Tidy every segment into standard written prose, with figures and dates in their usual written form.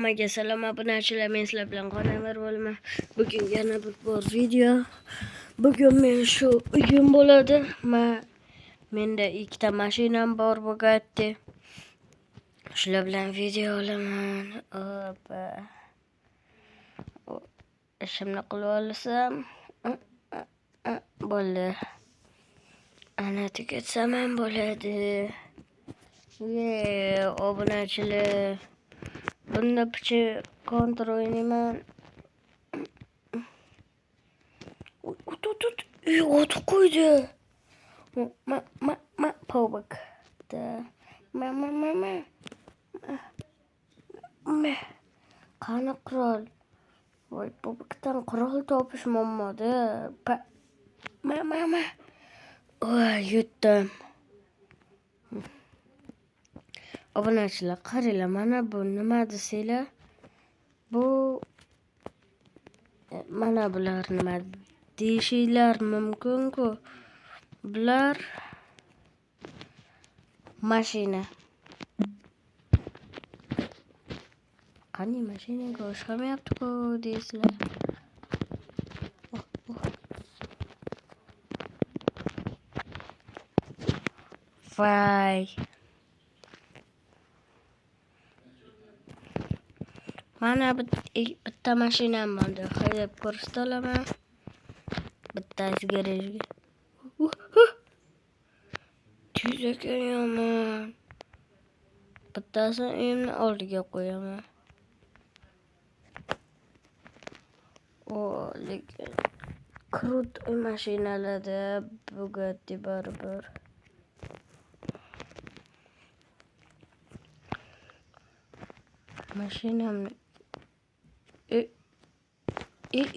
Hammaga salom obunachilar, men sizlar bilan Qonaver bo'laman. Bugun yana bir bor video. Bugun men shu uyim bo'ladi. Menda ikkita mashinam bor Bugatti. Shular bilan video olaman. Ishimni qilib olsam bo'ldi. Ana tugatsam ham bo'ladi. Obunachilar, bunda picha kontrol o'ynayman. O't qo'ydi. Pobak. Qani qurol? Voy, pobakdan qurol topish muammoda. Yutdim. Obunachilar, qaranglar, mana bu nima desanglar, bu mana bular nima deyishinglar mumkin-ku. Bular mashina. Qani mashinaga o'xshamayapti-ku deysizlar. Voy. Mana bitta mashinam bor, haydab ko'rsata olaman. Bittasi garajga. Tezakon yomon. Bittasi uyimni oldiga qo'yaman. Lekin krut mashinalarda Bugatti baribir. Mashinamni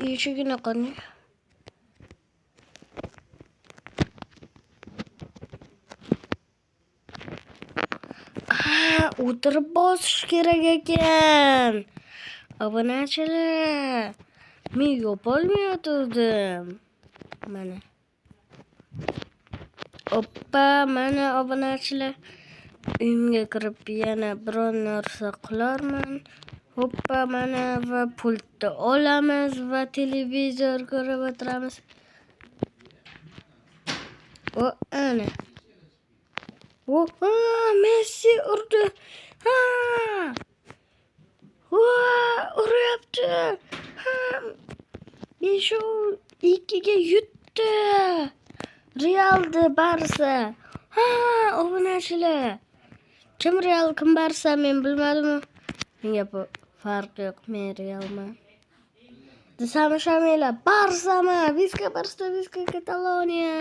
eshigini qanday? O'tirib bosish kerak ekan. Obunachilar, men yopolmayotgandim. Mana. Mana obunachilar. Uyimga kirib yana biron narsa qilarman. Mana va pultni olamiz va televizor ko'rib o'tiramiz. Ana. Messi urdi. Uryapti. 5-2 yutdi. Real'di Barsa. Obunachilar. Kim Real, kim Barsa men bilmadim. Menga bu farq yo'q, men Realman. Desam shamela Barsaman. Viska Barsa, Viska Kataloniya.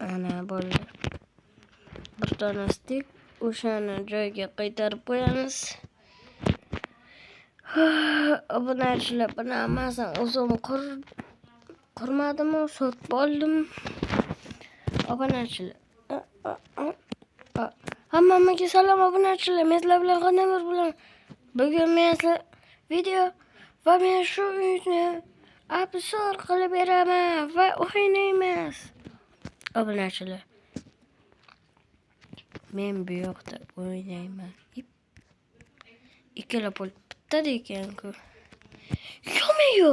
Ana bo'ldi. Bir dona stik, o'shani joyiga qaytarib qo'yamiz. Obunachilar, buni hammasini o'zim qurmadim, sotib oldim. Obunachilar. Hammaga salom obunachilar. Men sizlar bilan Qonaver bo'laman. Bugun men video va men shu uyni obzor qilib beraman va o'ynaymiz. Obunachilar, men bu yoqda o'ynayman. Ikkala pul bittada ekan-ku. Yo'q-ku.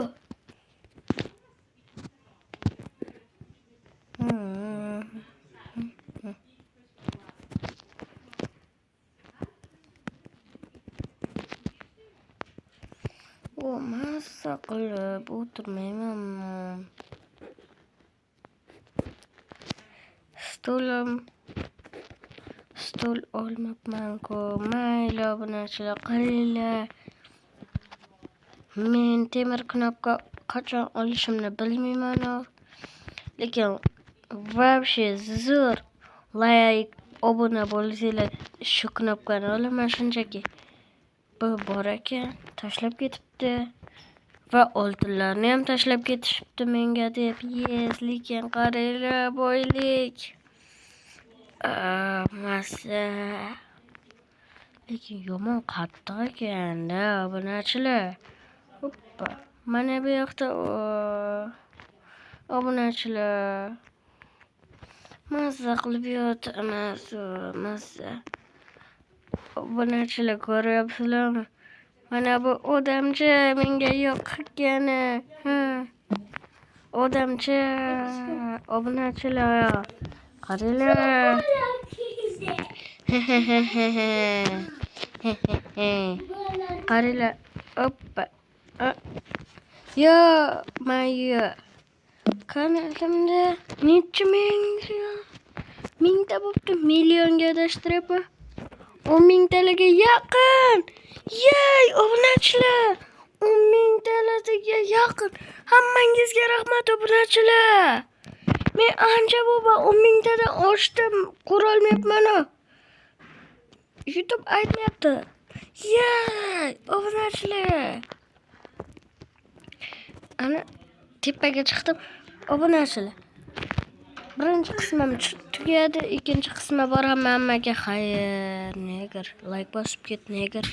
Masa qilib o'tirmayman. Stol olmabman-ku. Mayli obunachilar, qaranglar. Men temir knopka qachon olishimni bilmayman. Lekin вообще zo'r like obuna bo'lsanglar shu knopkani olaman shunchaki. Bu bor ekan, tashlab ketibdi. Va oltinlarni ham tashlab ketishibdi menga deb. Lekin qaranglar, boylik. Masa. Lekin yomon qattiq ekan-da obunachilar. Mana bu yoqda obunachilar. Mazza qilib mazza. Obunachilar ko'ryapsizlarmi? Mana bu odamcha menga yoqqani. Odamcha obunachilar. Qaranglar. Qaranglar. Oppa. Yo, mayyo. Kanalimda necha mingta bo'pti, millionga adashtiryapman. 10 mingtalarga yaqin. Yey, obunachilar. 10 mingtalarga yaqin. Hammangizga rahmat obunachilar. Men ancha bo'lba 10 mingtadan oshdim, ko'rolmayapman. YouTube aytmayapti. Yey, obunachilar. Ana tepaga chiqdim. Obunachilar. Birinchi qismim tugadi, ikkinchi qismi bor. Hammaga xayr, neger. Like bosib ket, neger.